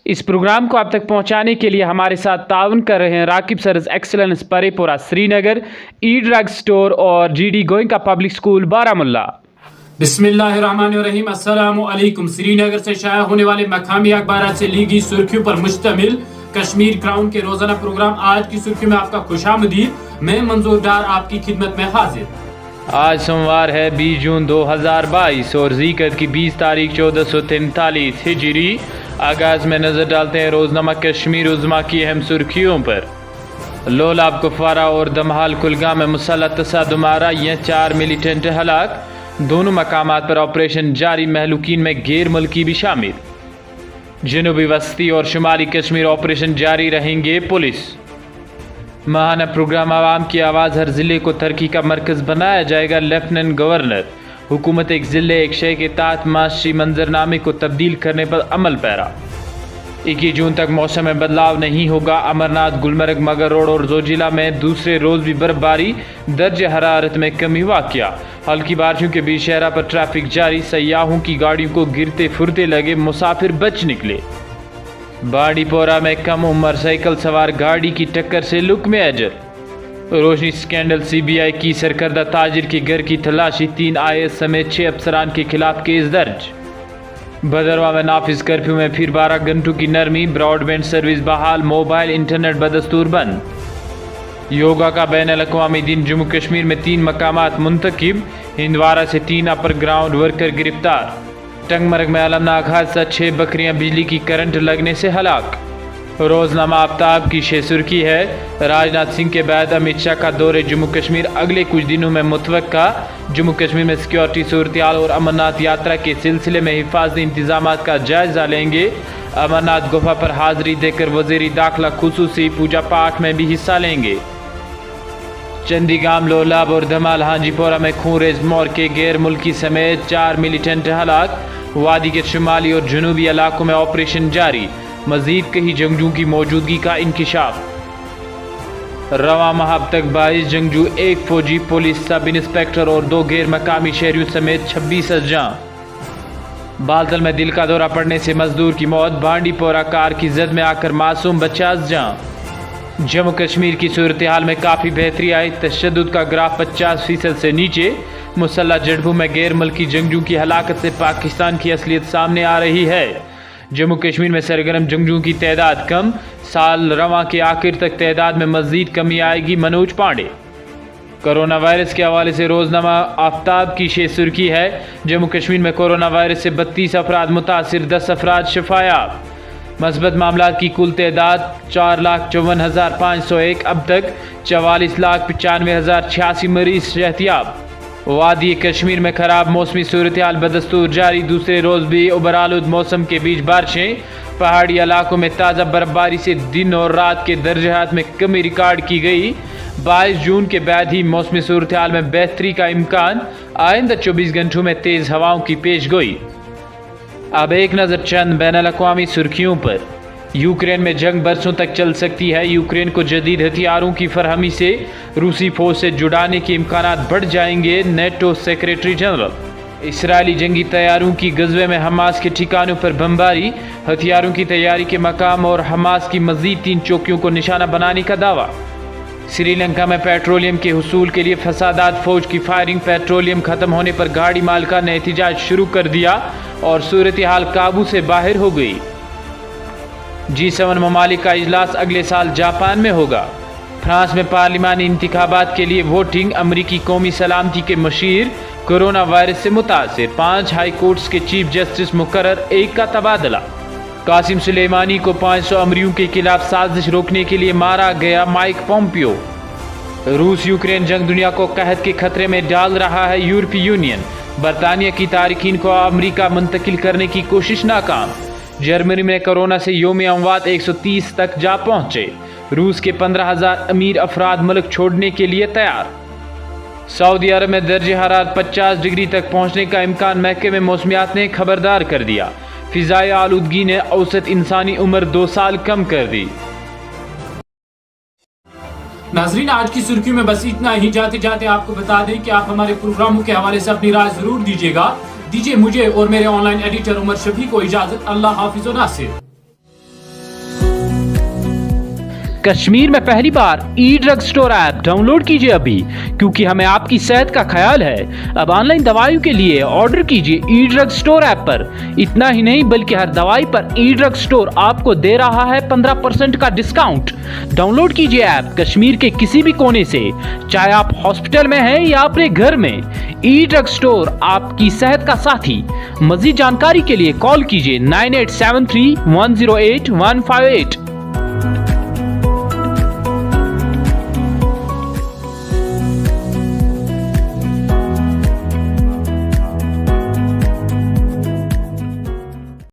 इस प्रोग्राम को आप तक पहुंचाने के लिए हमारे साथ ताउन कर रहे हैं राकिब सरस एक्सलेंस परेपुरा श्रीनगर, ई ड्रग स्टोर और GD Goenka public school Baramulla. बिस्मिल्लाहिर्रहमानिर्रहीम। अस्सलामु अलैकुम। श्रीनगर से शाया होने वाले मकामी अखबार से ली गई सुर्खियों पर मुश्तमिल कश्मीर क्राउन के रोजाना प्रोग्राम आज की सुर्खियों में आपका खुशामदीद। मैं मंजूर डार आपकी खिदमत में हाजिर। आज सोमवार है 20 जून 2022 और ज़ीक़त की 20 तारीख 1443 हिजरी। आगाज में नजर डालते हैं रोजनामा कश्मीर उज़्मा की अहम सुर्खियों पर। लोलाब कुफवारा और दमहाल कुलगाम में मुसल्लह तसादुम आरा, यह 4 मिलिटेंट हलाक। दोनों मकामात पर ऑपरेशन जारी, महलूकीन में गैर मुल्की भी शामिल। जनूबी वस्ती और शुमाली कश्मीर ऑपरेशन जारी रहेंगे पुलिस। माहाना प्रोग्राम आवाम की आवाज़, हर ज़िले को तरक्की का मरकज़ बनाया जाएगा, लेफ्टिनेंट गवर्नर। हुकूमत एक ज़िले एक शय के तहत माशी मंजरनामे को तब्दील करने पर अमल पैरा। 21 जून तक मौसम में बदलाव नहीं होगा। अमरनाथ, गुलमर्ग, मगर रोड और जोजिला में दूसरे रोज़ भी बर्फबारी, दर्ज हरारत में कमी वाक़या। हल्की बारिशों के बीच शहरा पर ट्रैफिक जारी, सयाहों की गाड़ियों को गिरते फुरते लगे, मुसाफिर बच निकले। बाड़ीपोरा में कम उम्र साइकिल सवार गाड़ी की टक्कर से लुक में अजर। रोशनी स्कैंडल, CBI की सरकर्दा ताजिर के घर की तलाशी, 3 IAS समेत 6 अफसरान के खिलाफ केस दर्ज। भदरवा में नाफिज कर्फ्यू में फिर 12 घंटों की नरमी, ब्रॉडबैंड सर्विस बहाल, मोबाइल इंटरनेट बदस्तूर बंद। योगा का बैनुल-अक़वामी दिन, जम्मू कश्मीर में 3 मकामात मुंतकिब। हिंदवारा से 3 अपर ग्राउंड वर्कर गिरफ्तार। टंगमर्ग में अलमनाक हादसा, 6 बकरियां बिजली की करंट लगने से हलाक। रोजनामा आफ्ताब की शे सुर्खी है, राजनाथ सिंह के बाद अमित शाह का दौरे जम्मू कश्मीर अगले कुछ दिनों में मुतवक्का। जम्मू कश्मीर में सिक्योरिटी सूरत-ए-हाल और अमरनाथ यात्रा के सिलसिले में हिफाजती इंतजामात का जायजा लेंगे। अमरनाथ गुफा पर हाजिरी देकर वज़ीर दाखिला खुसूसी पूजा पाठ में भी हिस्सा लेंगे। चंदीगाम, लोलाब और धमाल हांजीपोरा में खूंरेज मोर्चे, गैर मुल्की समेत 4 मिलिटेंट हलाक। वादी के शुमाली और जनूबी इलाकों में ऑपरेशन जारी, मजीद कई जंगजू की मौजूदगी का इंकिशाफ। रवा माह अब तक 22 जंगजू, 1 फौजी, पुलिस सब इंस्पेक्टर और 2 गैर मकामी शहरियों समेत 26 अज्जा। बालतल में दिल का दौरा पड़ने से मजदूर की मौत, बांडीपोरा कार की जद में आकर मासूम बच्चा अज्जा। जम्मू कश्मीर की सूरत हाल में काफ़ी बेहतरी आई, तशद्दुद का ग्राफ 50% से नीचे। मुसल्ला झड़पों में गैर मुल्की जंगजू की हलाकत से पाकिस्तान की असलियत सामने आ रही है। जम्मू कश्मीर में सरगर्म जंगजू की तादाद कम, साल रवां के आखिर तक तादाद में मजीद कमी आएगी। मनोज पांडे। कोरोना वायरस के हवाले से रोजनामा आफ्ताब की शे सुर्खी है, जम्मू कश्मीर में कोरोना वायरस से 32 अफराद मुतासिर, 10 अफराद शफायाब। मस्बत मामलात की कुल तादाद 4,54,501, अब तक 44,95,086 मरीज सेहतियाब। वादी कश्मीर में खराब मौसमी सूरत हाल बदस्तूर जारी, दूसरे रोज़ भी उबरालुद मौसम के बीच बारिशें। पहाड़ी इलाकों में ताज़ा बर्फबारी से दिन और रात के दर्जात में कमी रिकॉर्ड की गई। 22 जून के बाद ही मौसमी सूरत हाल में बेहतरी का इम्कान, आइंदा 24 घंटों में तेज़ हवाओं की पेशगोई। अब एक नज़र चंद बैनुल-अक़वामी सुर्खियों पर। यूक्रेन में जंग बरसों तक चल सकती है, यूक्रेन को जदीद हथियारों की फरहमी से रूसी फौज से जुड़ाने के इम्कानात बढ़ जाएंगे, नेटो सेक्रेटरी जनरल। इसराइली जंगी तैयारों की गज़वे में हमास के ठिकानों पर बमबारी, हथियारों की तैयारी के मकाम और हमास की मज़ीद 3 चौकियों को निशाना बनाने का दावा। श्रीलंका में पेट्रोलियम के हुसूल के लिए फसादात, फौज की फायरिंग, पेट्रोलियम ख़त्म होने पर गाड़ी मालिका ने एहतजाज शुरू कर दिया और सूरत हाल काबू से बाहर हो गई। G7 ममालिक का इजलास अगले साल जापान में होगा। फ्रांस में पार्लिमानी इंतखाबात के लिए वोटिंग, अमरीकी कौमी सलामती के मशीर कोरोना वायरस से मुतासिर। 5 हाई कोर्ट्स के चीफ जस्टिस मुकर्रर, 1 का तबादला। कासिम सुलेमानी को 500 अमरियों के खिलाफ साजिश रोकने के लिए मारा गया, माइक पोम्पियो। रूस यूक्रेन जंग दुनिया को कहत के खतरे में डाल रहा है, यूरोपीय यूनियन। बरतानिया की तारिकीन को अमरीका मुंतकिल करने की कोशिश नाकाम। जर्मनी में कोरोना से योम अमवात 130 तक जा पहुंचे। रूस के 15,000 अमीर अफराद मुल्क छोड़ने के लिए तैयार। सऊदी अरब में दर्ज हरारत 50 डिग्री तक पहुंचने का इम्कान, महकमे मौसमियात ने खबरदार कर दिया। फिजाई आलूदगी ने औसत इंसानी उम्र 2 साल कम कर दी। नाजरीन, आज की सुर्खियों में बस इतना ही। जाते जाते आपको बता दें कि आप हमारे प्रोग्रामों के हवाले से अपनी राय जरूर दीजिएगा। दीजिए मुझे और मेरे ऑनलाइन एडिटर उमर शफी को इजाजत। अल्लाह हाफिज व नासिर। کشمیر میں پہلی بار e drug store app download کیجئے ابھی، کیونکہ ہمیں آپ کی صحت کا خیال ہے۔ اب آن لائن دوائیوں کے لیے آرڈر کیجئے ای ڈرگ سٹور ایپ پر۔ اتنا ہی نہیں بلکہ ہر دوائی پر ای ڈرگ سٹور آپ کو دے رہا ہے 15% کا ڈسکاؤنٹ۔ ڈاؤن لوڈ کیجئے ایپ کشمیر کے کسی بھی کونے سے، چاہے آپ ہاسپٹل میں ہیں یا اپنے گھر میں۔ ای ڈرگ سٹور آپ کی صحت کا ساتھی۔ مزید جانکاری کے لیے کال کیجئے 9873108158۔